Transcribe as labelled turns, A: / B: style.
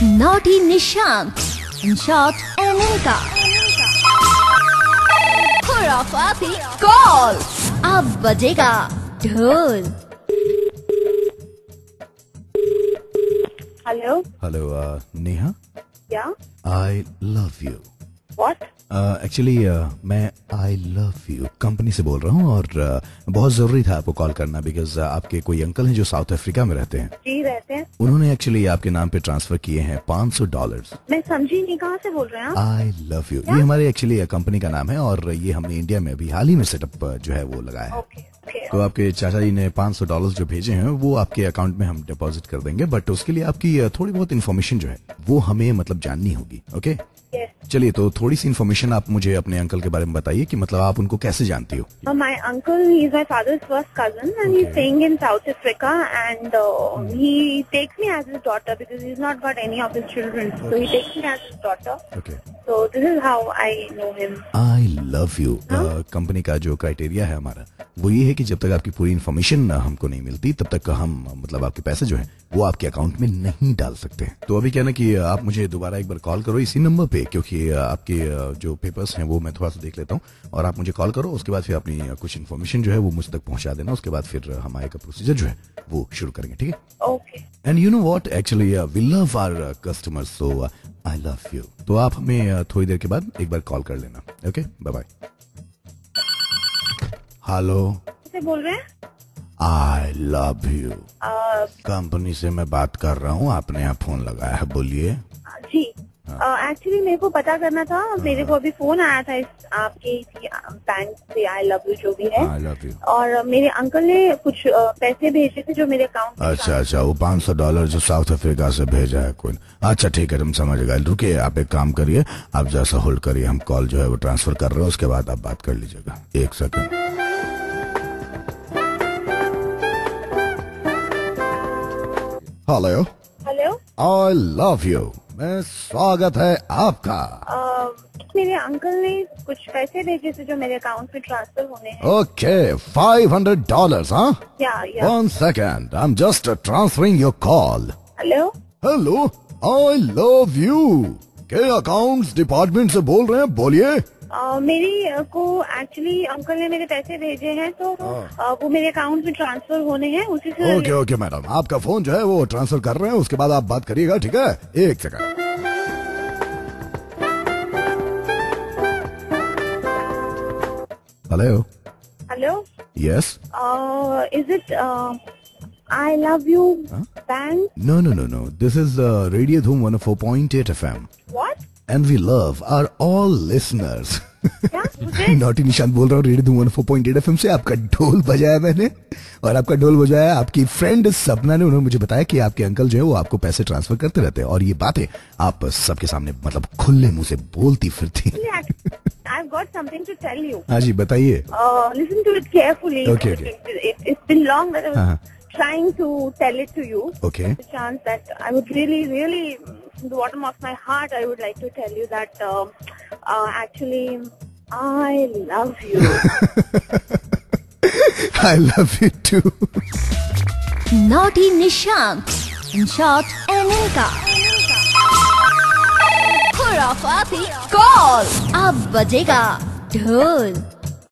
A: Naughty Nishant, in short, Anelka. खुराफाती call, अब बजेगा ढोल।
B: हेलो
C: हेलो नेहा,
B: क्या?
C: I love you.
B: What?
C: Actually मैं आई लव यू कंपनी से बोल रहा हूँ और बहुत जरूरी था आपको कॉल करना बिकॉज आपके कोई अंकल हैं जो साउथ अफ्रीका में रहते हैं।
B: जी रहते हैं।
C: उन्होंने एक्चुअली आपके नाम पे ट्रांसफर किए हैं $500।
B: मैं समझी नहीं, कहाँ से बोल रहे हैं आप?
C: आई लव यू, ये हमारे एक्चुअली कंपनी का नाम है और ये हमने इंडिया में अभी हाल ही में सेटअप जो है वो लगाया है।
B: Okay okay.
C: तो आपके चाचा जी ने $500 जो भेजे हैं वो आपके अकाउंट में हम डिपॉजिट कर देंगे, बट उसके लिए आपकी थोड़ी बहुत इन्फॉर्मेशन जो है वो हमें मतलब जाननी होगी। ओके चलिए, तो थोड़ी सी इन्फॉर्मेशन आप मुझे अपने अंकल के बारे में बताइए कि मतलब आप उनको कैसे जानती हो।
B: My uncle, he is my father's first cousin and he is staying in South Africa and he takes me as his daughter because he is not got any of his children, so he takes me as his daughter.
C: Okay,
B: so this is how I know him.
C: I love you company का जो criteria है हमारा वो ये है कि जब तक आपकी पूरी इन्फॉर्मेशन हमको नहीं मिलती तब तक हम मतलब आपके पैसे जो है वो आपके अकाउंट में नहीं डाल सकते। तो अभी कहना कि आप मुझे दोबारा एक बार कॉल करो इसी नंबर पे, क्योंकि आपके जो पेपर्स हैं वो मैं थोड़ा सा देख लेता हूँ और आप मुझे कॉल करो, उसके बाद फिर अपनी कुछ इन्फॉर्मेशन जो है वो मुझ तक पहुंचा देना, उसके बाद फिर हम आगे का प्रोसीजर जो है वो शुरू करेंगे। ठीक है?
B: Okay.
C: And you know what, actually we love our customers, so I love you. तो आप हमें थोड़ी देर के बाद एक बार कॉल कर लेना। Okay, bye bye. हेलो,
B: किससे बोल रहे हैं?
C: आई लव यू कंपनी से मैं बात कर रहा हूँ, आपने यहाँ फोन लगाया है, बोलिए।
B: जी, एक्चुअली मेरे को पता करना था, मेरे को अभी फोन आया था इस आपके बैंक से, आई लव यू जो भी है,
C: आई लव यू।
B: और मेरे अंकल ने कुछ पैसे भेजे थे जो मेरे अकाउंट में।
C: अच्छा, वो $500 जो साउथ अफ्रीका से भेजा है कोई। अच्छा ठीक है, तुम समझ गए। रुकिए, आप एक काम करिए, आप जैसा होल्ड करिए, हम कॉल जो है वो ट्रांसफर कर रहे हैं, उसके बाद आप बात कर लीजिएगा। एक second. Hello
B: hello,
C: I love you में स्वागत है आपका।
B: मेरे अंकल ने कुछ पैसे भेजे थे जो मेरे अकाउंट में ट्रांसफर होने हैं।
C: ओके, $500, हाँ?
B: या
C: 1 second, I'm just transferring your call.
B: Hello
C: hello, I love you के अकाउंट्स डिपार्टमेंट से बोल रहे हैं, बोलिए।
B: मेरी को एक्चुअली अंकल ने मेरे पैसे भेजे हैं तो वो मेरे अकाउंट में ट्रांसफर होने हैं, उसी से।
C: ओके ओके मैडम, आपका फोन जो है वो ट्रांसफर कर रहे हैं, उसके बाद आप बात करिएगा, ठीक है? एक second. Hello
B: hello,
C: yes,
B: is it I love you bank?
C: No, this is radio Dhoom 104.8 FM
B: what?
C: and we love our all listeners.
B: क्या?
C: नॉटी निशांत बोल रहा हूँ रेडियो धूम 104.8 FM से। आपका ढोल बजाया मैंने, और आपका ढोल बजाया आपकी फ्रेंड सपना ने। उन्होंने मुझे बताया कि आपके अंकल जो है वो आपको पैसे ट्रांसफर करते रहते हैं और ये बातें आप सबके सामने मतलब खुले मुंह से बोलती फिरती।
B: I've got something to tell you.
C: हाँ जी, बताइए।
B: Listen to it carefully.
C: Okay.
B: It's been long that I was trying to tell it to you.
C: Okay.
B: The chance that I would really, from the bottom of my heart, I would like to tell you that actually I love you.
C: I love you too.
A: Naughty Nishant, in short, Anelka. खुराफाती call, अब बजेगा ढोल।